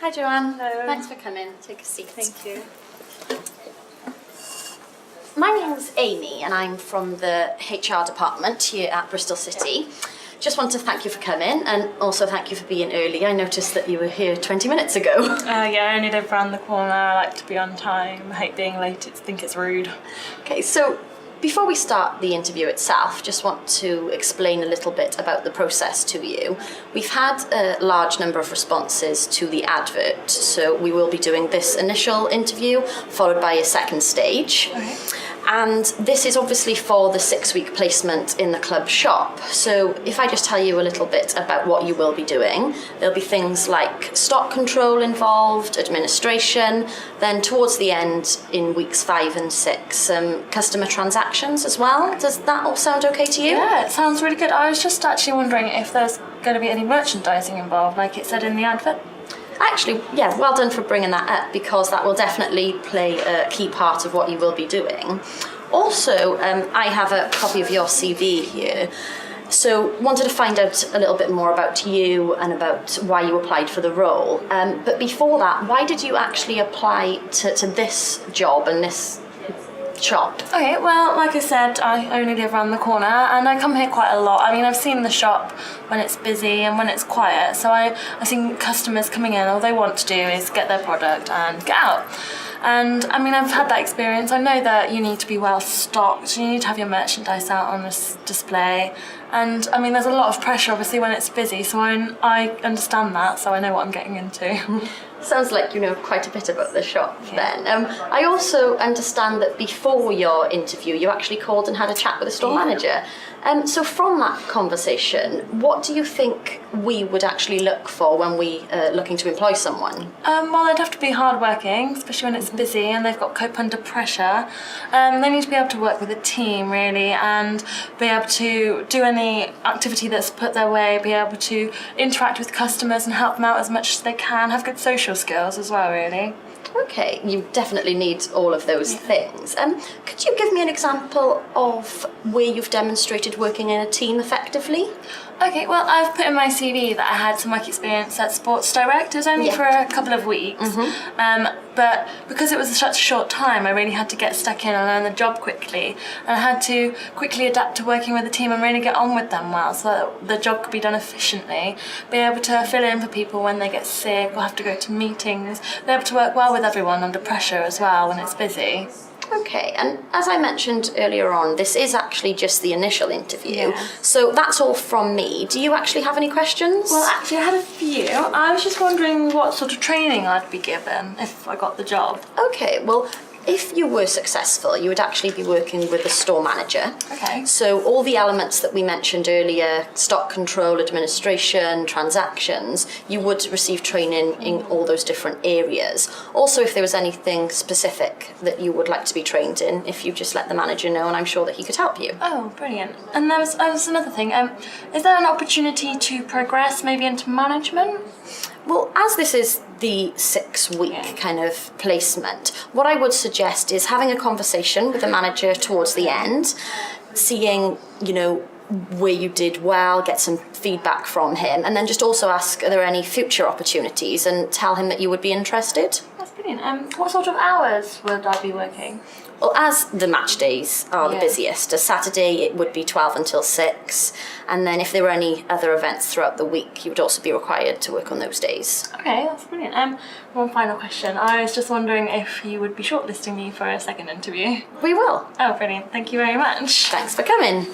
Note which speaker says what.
Speaker 1: Hi Joanne.
Speaker 2: Hello.
Speaker 1: Thanks for coming. Take a seat.
Speaker 2: Thank you.
Speaker 1: My name's Amy and I'm from the HR department here at Bristol City. Just want to thank you for coming and also thank you for being early. I noticed that you were here 20 minutes ago.
Speaker 2: Yeah, I only live around the corner. I like to be on time. I hate being late. I think it's rude.
Speaker 1: Okay, so before we start the interview itself, just want to explain a little bit about the process to you. We've had a large number of responses to the advert, so we will be doing this initial interview followed by a second stage.
Speaker 2: Okay.
Speaker 1: And this is obviously for the 6-week placement in the club shop. So if I just tell you a little bit about what you will be doing, there'll be things like stock control involved, administration, then towards the end in weeks 5 and 6, customer transactions as well. Does that all sound okay to you?
Speaker 2: Yeah, it sounds really good. I was just actually wondering if there's going to be any merchandising involved, like it said in the advert.
Speaker 1: Actually, yeah, well done for bringing that up because that will definitely play a key part of what you will be doing. Also, I have a copy of your CV here. So wanted to find out a little bit more about you and about why you applied for the role. But before that, why did you actually apply to this job and this shop?
Speaker 2: Okay, well, like I said, I only live around the corner and I come here quite a lot. I mean, I've seen the shop when it's busy and when it's quiet, so I've seen customers coming in, all they want to do is get their product and get out. And I mean, I've had that experience. I know that you need to be well stocked, you need to have your merchandise out on display. And I mean, there's a lot of pressure obviously when it's busy, so I understand that, so I know what I'm getting into.
Speaker 1: Sounds like you know quite a bit about the shop then. I also understand that before your interview you actually called and had a chat with the store manager. So from that conversation, what do you think we would actually look for when we are looking to employ someone?
Speaker 2: Well, they'd have to be hardworking, especially when it's busy and they've got to cope under pressure. They need to be able to work with a team really and be able to do any activity that's put their way, be able to interact with customers and help them out as much as they can, have good social skills as well really.
Speaker 1: Okay, you definitely need all of those things. Could you give me an example of where you've demonstrated working in a team effectively?
Speaker 2: Okay, well, I've put in my CV that I had some work experience at Sports Direct. It was only for a couple of weeks, but because it was such a short time, I really had to get stuck in and learn the job quickly. And I had to quickly adapt to working with a team and really get on with them well so that the job could be done efficiently, be able to fill in for people when they get sick or have to go to meetings, be able to work well with everyone under pressure as well when it's busy.
Speaker 1: Okay, and as I mentioned earlier on, this is actually just the initial interview,
Speaker 2: Yeah.
Speaker 1: so that's all from me. Do you actually have any questions?
Speaker 2: Well, actually, I had a few. I was just wondering what sort of training I'd be given if I got the job.
Speaker 1: Okay, well, if you were successful, you would actually be working with a store manager.
Speaker 2: Okay.
Speaker 1: So all the elements that we mentioned earlier, stock control, administration, transactions, you would receive training in all those different areas. Also, if there was anything specific that you would like to be trained in, if you just let the manager know, and I'm sure that he could help you.
Speaker 2: Oh, brilliant. And there was another thing. Is there an opportunity to progress maybe into management?
Speaker 1: Well, as this is the 6-week kind of placement, what I would suggest is having a conversation with the manager towards the end, seeing, you know, where you did well, get some feedback from him, and then just also ask, are there any future opportunities, and tell him that you would be interested.
Speaker 2: That's brilliant. What sort of hours would I be working?
Speaker 1: Well, as the match days are the busiest, a Saturday it would be 12 until 6, and then if there were any other events throughout the week, you would also be required to work on those days.
Speaker 2: Okay, that's brilliant. One final question. I was just wondering if you would be shortlisting me for a second interview.
Speaker 1: We will.
Speaker 2: Oh, brilliant. Thank you very much.
Speaker 1: Thanks for coming.